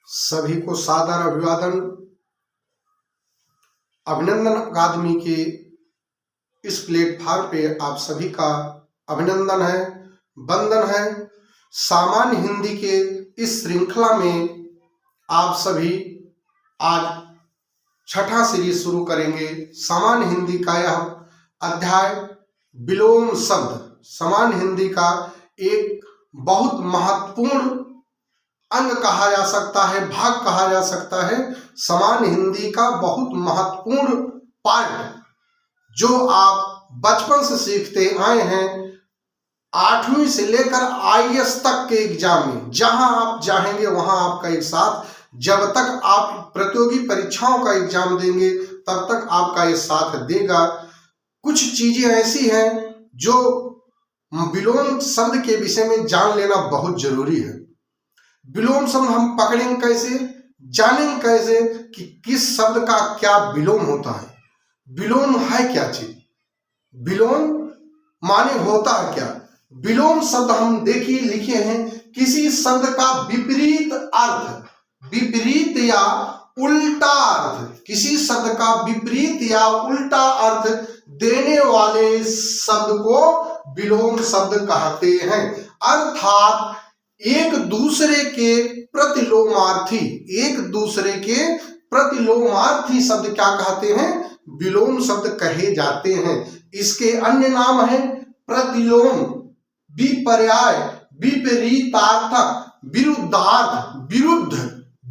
सभी को सादर अभिवादन। अभिनंदन अकादमी के इस प्लेटफॉर्म पे आप सभी का अभिनंदन है, वंदन है। सामान्य हिंदी के इस श्रृंखला में आप सभी आज छठा सीरीज शुरू करेंगे। सामान्य हिंदी का यह अध्याय विलोम शब्द सामान्य हिंदी का एक बहुत महत्वपूर्ण अंग कहा जा सकता है, भाग कहा जा सकता है। सामान्य हिंदी का बहुत महत्वपूर्ण पार्ट जो आप बचपन से सीखते आए हैं। 8वीं से लेकर IAS तक के एग्जाम में जहां आप चाहेंगे वहां आपका एक साथ, जब तक आप प्रतियोगी परीक्षाओं का एग्जाम देंगे तब तक आपका ये साथ देगा। कुछ चीजें ऐसी हैं जो विलोम शब्द के विषय में जान लेना बहुत जरूरी है। विलोम शब्द हम पकड़ेंगे कैसे, जानेंगे कैसे कि किस शब्द का क्या विलोम होता है। विलोम है क्या चीज, विलोम माने होता है क्या। विलोम शब्द हम देखिए लिखे हैं, किसी शब्द का विपरीत अर्थ, विपरीत या उल्टा अर्थ, किसी शब्द का विपरीत या उल्टा अर्थ देने वाले शब्द को विलोम शब्द कहते हैं। अर्थात एक दूसरे के प्रतिलोमार्थी, एक दूसरे के प्रतिलोमार्थी शब्द क्या कहते हैं, विलोम शब्द कहे जाते हैं। इसके अन्य नाम है प्रतिलोम, विपर्याय, विपरीतार्थक, विरुद्धार्थ, विरुद्ध,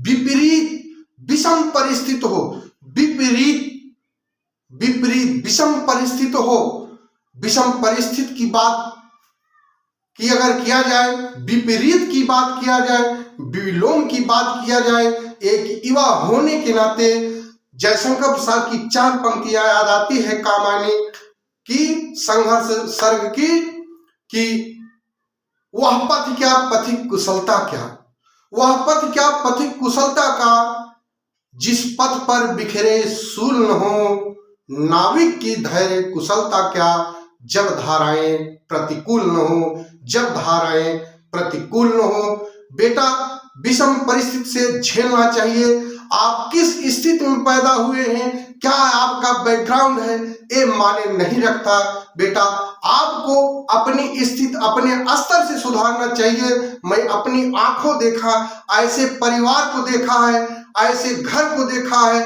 विपरीत, विषम परिस्थित हो, विपरीत, विपरीत, विषम परिस्थित हो। विषम परिस्थिति की बात कि अगर किया जाए, विपरीत की बात किया जाए, विलोम की बात किया जाए, एक युवा होने के नाते जयशंकर प्रसाद की 4 पंक्तियां याद आती है कामायनी की, संघर्ष सर्ग की, कि वह पथ क्या पथिक कुशलता क्या, वह पथ क्या पथिक कुशलता का, जिस पथ पर बिखरे सूल न हो, नाविक की धैर्य कुशलता क्या, जब धाराएं प्रतिकूल न हो, जब धाराएं प्रतिकूल न हो। बेटा, विषम परिस्थिति से झेलना चाहिए। आप किस स्थिति में पैदा हुए हैं, क्या आपका बैकग्राउंड है, ये माने नहीं रखता। बेटा, आपको अपनी स्थिति अपने स्तर से सुधारना चाहिए। मैं अपनी आंखों देखा, ऐसे परिवार को देखा है, ऐसे घर को देखा है,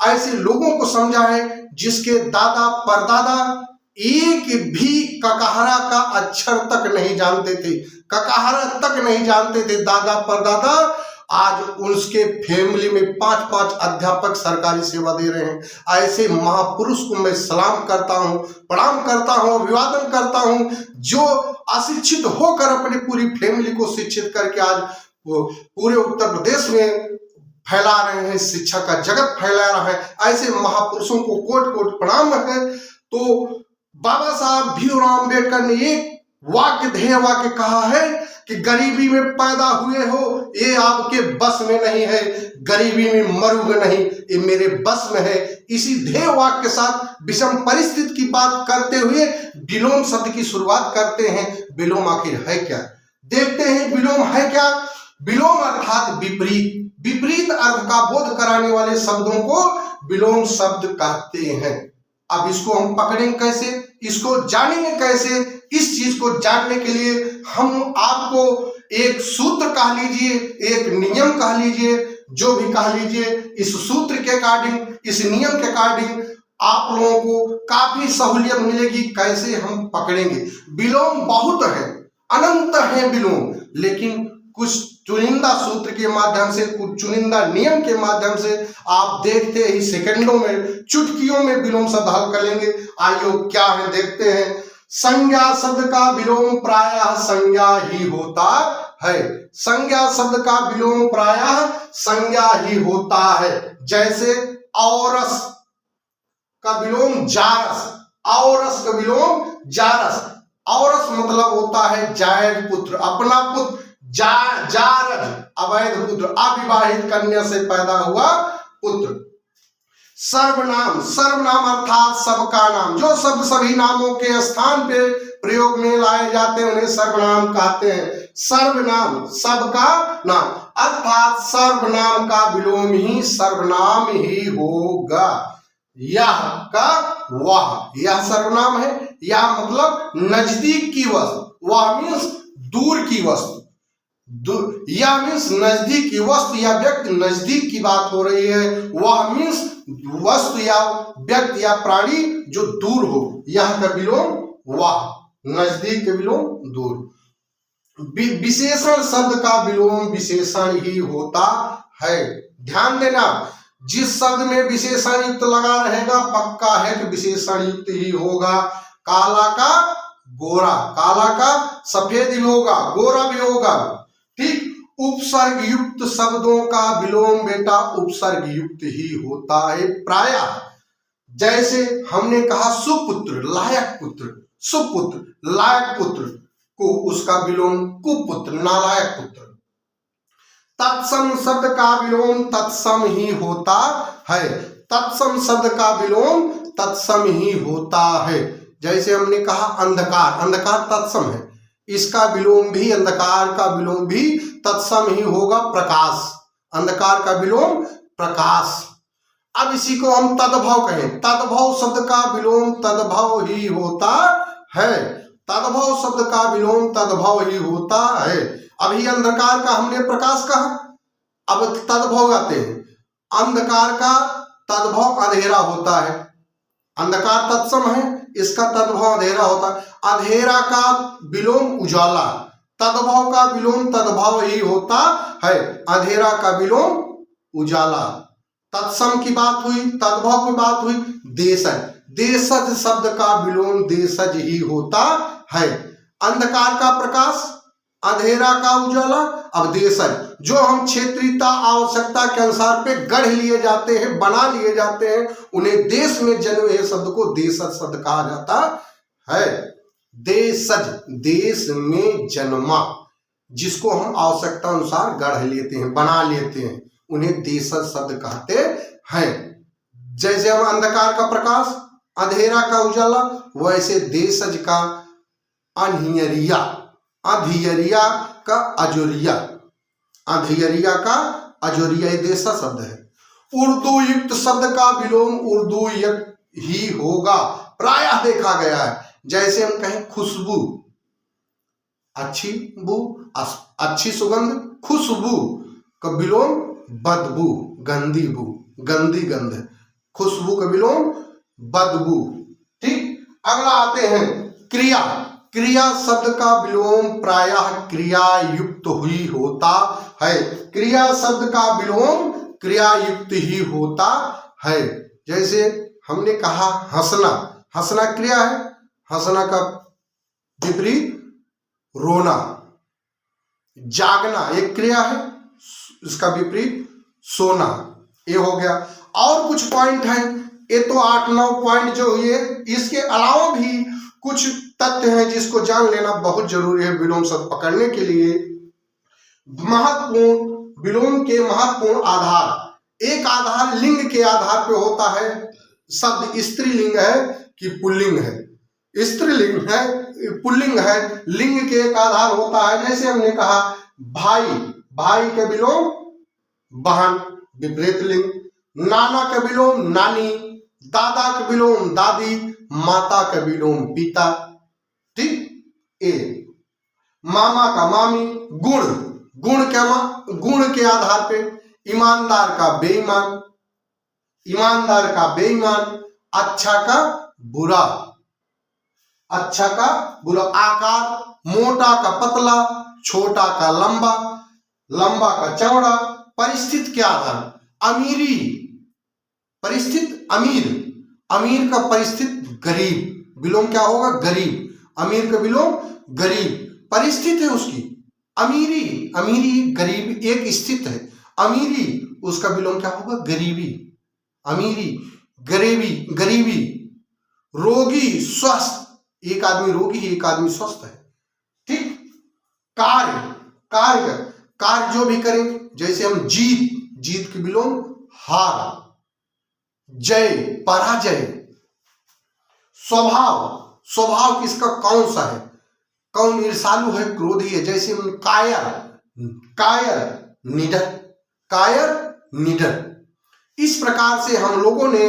ऐसे लोगों को समझा है जिसके दादा परदादा एक भी ककहरा का अक्षर तक नहीं जानते थे, ककहरा तक नहीं जानते थे दादा परदादा। आज उसके फैमिली में 5-5 अध्यापक सरकारी सेवा दे रहे हैं। ऐसे महापुरुष को मैं सलाम करता हूं, प्रणाम करता हूं, अभिवादन करता हूं, जो अशिक्षित होकर अपनी पूरी फैमिली को शिक्षित करके आज पूरे उत्तर प्रदेश में फैला रहे हैं, शिक्षा का जगत फैला रहा है। ऐसे महापुरुषों को कोट कोट प्रणाम है। तो बाबा साहब भीमराव अम्बेडकर ने एक ध्येय वाक्य कहा है कि गरीबी में पैदा हुए हो, ये आपके बस में नहीं है, गरीबी में मरोगे नहीं, ये मेरे बस में है। इसी ध्येय वाक्य के साथ विषम परिस्थिति की बात करते हुए विलोम शब्द की शुरुआत करते हैं। विलोम आखिर है क्या, देखते हैं विलोम है क्या। विलोम अर्थात विपरीत, विपरीत अर्थ का बोध कराने वाले शब्दों को विलोम शब्द कहते हैं। अब इसको हम पकड़ेंगे कैसे, इसको जानेंगे कैसे। इस चीज को जानने के लिए हम आपको एक सूत्र कह लीजिए, एक नियम कह लीजिए, जो भी कह लीजिए, इस सूत्र के अकॉर्डिंग, इस नियम के अकॉर्डिंग आप लोगों को काफी सहूलियत मिलेगी कैसे हम पकड़ेंगे। विलोम बहुत है, अनंत है विलोम, लेकिन कुछ चुनिंदा सूत्र के माध्यम से, कुछ चुनिंदा नियम के माध्यम से आप देखते ही सेकंडों में, चुटकियों में विलोम शब्द हल कर लेंगे। आइए क्या है देखते हैं। संज्ञा शब्द का विलोम प्रायः संज्ञा ही होता है। संज्ञा शब्द का विलोम प्रायः संज्ञा ही होता है। जैसे औरस का विलोम जारस, औरस का विलोम जारस। औरस मतलब होता है जायज पुत्र, अपना पुत्र। जारज अवैध पुत्र, अविवाहित कन्या से पैदा हुआ पुत्र। सर्वनाम, सर्वनाम अर्थात सबका नाम। जो शब्द सभी नामों के स्थान पे प्रयोग में लाए जाते हैं उन्हें सर्वनाम कहते हैं। सर्वनाम सबका नाम अर्थात सर्वनाम का विलोम ही सर्वनाम ही होगा। यह का वह, यह सर्वनाम है। यह मतलब नजदीक की वस्तु, वह मीन्स दूर की वस्तु, यह मीन्स नजदीक की वस्तु या व्यक्ति, नजदीक की बात हो रही है। वह मीन्स वस्तु या व्यक्ति या प्राणी जो दूर हो, यह का विलोम वह, नजदीक के विलोम दूर। विशेषण शब्द का विलोम विशेषण ही होता है। ध्यान देना, जिस शब्द में विशेषण युक्त लगा रहेगा पक्का है कि विशेषण युक्त ही होगा। काला का गोरा, काला का सफेद भी होगा, गोरा भी होगा। ठीक, उपसर्ग युक्त शब्दों का विलोम बेटा उपसर्ग युक्त ही होता है प्रायः। जैसे हमने कहा सुपुत्र, लायक पुत्र, सुपुत्र लायक पुत्र को उसका विलोम कुपुत्र, नालायक पुत्र। तत्सम शब्द का विलोम तत्सम ही होता है। तत्सम शब्द का विलोम तत्सम ही होता है। जैसे हमने कहा अंधकार, अंधकार तत्सम है, इसका विलोम भी, अंधकार का विलोम भी तत्सम ही होगा प्रकाश, अंधकार का विलोम प्रकाश। अब इसी को हम तद्भव कहें, तद्भव शब्द का विलोम तद्भव ही होता है। तद्भव शब्द का विलोम तद्भव ही होता है। अभी अंधकार का हमने प्रकाश कहा, अब तद्भव आते हैं। अंधकार का तद्भव अंधेरा होता है, अंधकार तत्सम है, इसका तद्भव अंधेरा होता है। अंधेरा का विलोम उजाला, तद्भव का विलोम तद्भव ही होता है। अंधेरा का विलोम उजाला। तत्सम की बात हुई, तद्भव की बात हुई। देशज, देशज शब्द का विलोम देशज ही होता है। अंधकार का प्रकाश, अंधेरा का उजाला। अब देशज, जो हम क्षेत्रीयता आवश्यकता के अनुसार पे गढ़ लिए जाते हैं, बना लिए जाते हैं, उन्हें देश में जन्मे हुए शब्द को देशज शब्द कहा जाता है। देशज, देश में जन्मा, जिसको हम आवश्यकता अनुसार गढ़ लेते हैं, बना लेते हैं, उन्हें देशज शब्द कहते हैं। जैसे हम अंधकार का प्रकाश, अंधेरा का उजाला, वैसे देशज का अनहियरिया, अधियरिया का अजोरिया, अधियरिया का अजोरिया, देशज शब्द है। उर्दू युक्त शब्द का विलोम उर्दू युक्त ही होगा, प्रायः देखा गया है। जैसे हम कहें खुशबू, अच्छी बू, अच्छी सुगंध, खुशबू का विलोम बदबू, गंदी बू, गंदी गंध, खुशबू का विलोम बदबू। ठीक, अगला आते हैं क्रिया। क्रिया शब्द का विलोम प्रायः क्रिया युक्त ही होता है। क्रिया शब्द का विलोम क्रिया युक्त ही होता है। जैसे हमने कहा हंसना, हंसना क्रिया है, हंसना का विपरीत रोना। जागना एक क्रिया है, इसका विपरीत सोना। ये हो गया। और कुछ पॉइंट हैं, ये तो 8-9 पॉइंट जो हुए, इसके अलावा भी कुछ तथ्य हैं जिसको जान लेना बहुत जरूरी है विलोम शब्द पकड़ने के लिए। महत्वपूर्ण विलोम के महत्वपूर्ण आधार, एक आधार लिंग के आधार पे होता है। शब्द स्त्रीलिंग है कि पुल्लिंग है, स्त्रीलिंग है पुल्लिंग है, लिंग के एक आधार होता है। जैसे हमने कहा भाई, भाई के विलोम बहन, विपरीत लिंग। नाना का विलोम नानी, दादा का विलोम दादी, माता का विलोम पिता। ठीक, ए मामा का मामी। गुण, गुण के आधार पे ईमानदार का बेईमान, ईमानदार का बेईमान। अच्छा का बुरा, अच्छा का बुरा। आकार, मोटा का पतला, छोटा का लंबा, लंबा का चौड़ा। परिस्थिति के आधार, अमीरी, परिस्थिति अमीर, अमीर का परिस्थिति गरीब, विलोम क्या होगा गरीब। अमीर का विलोम गरीब, परिस्थिति है उसकी अमीरी, अमीरी गरीब एक स्थित है, अमीरी उसका विलोम क्या होगा गरीबी, अमीरी गरीबी, गरीबी। रोगी स्वस्थ, एक आदमी रोगी है, एक आदमी स्वस्थ है। ठीक, कार्य, कार्य, कार्य जो भी करें, जैसे हम जीत, जीत के विलोम हार, जय पराजय। स्वभाव किसका कौन सा है? कौन ईर्षालु है, क्रोधी है? जैसे कायर निडर। इस प्रकार से हम लोगों ने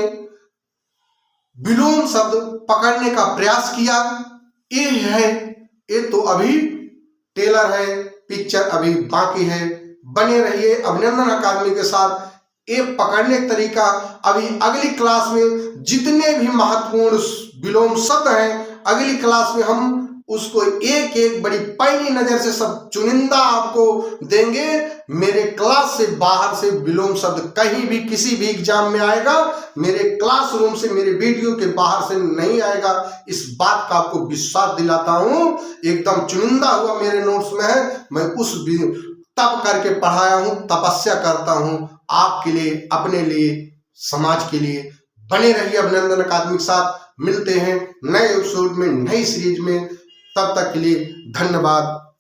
विलोम शब्द पकड़ने का प्रयास किया। ये तो अभी टेलर है, पिक्चर अभी बाकी है। बने रहिए अभिनंदन अकादमी के साथ। ये पकड़ने का तरीका अभी अगली क्लास में जितने भी महत्वपूर्ण विलोम शब्द हैं, अगली क्लास में हम उसको एक एक बड़ी पैनी नजर से सब चुनिंदा आपको देंगे। मेरे क्लास से बाहर से विलोम शब्द कहीं भी किसी भी एग्जाम में आएगा, मेरे क्लासरूम से, मेरे वीडियो के बाहर से नहीं आएगा। इस बात का आपको विश्वास दिलाता हूं। एकदम चुनिंदा हुआ मेरे नोट्स में है। मैं उस तप करके पढ़ाया हूं, तपस्या करता हूं आपके लिए, अपने लिए, समाज के लिए। बने रहिए अभिनंदन अकादमी के साथ। मिलते हैं नए एपिसोड में, नई सीरीज में। तब तक के लिए धन्यवाद।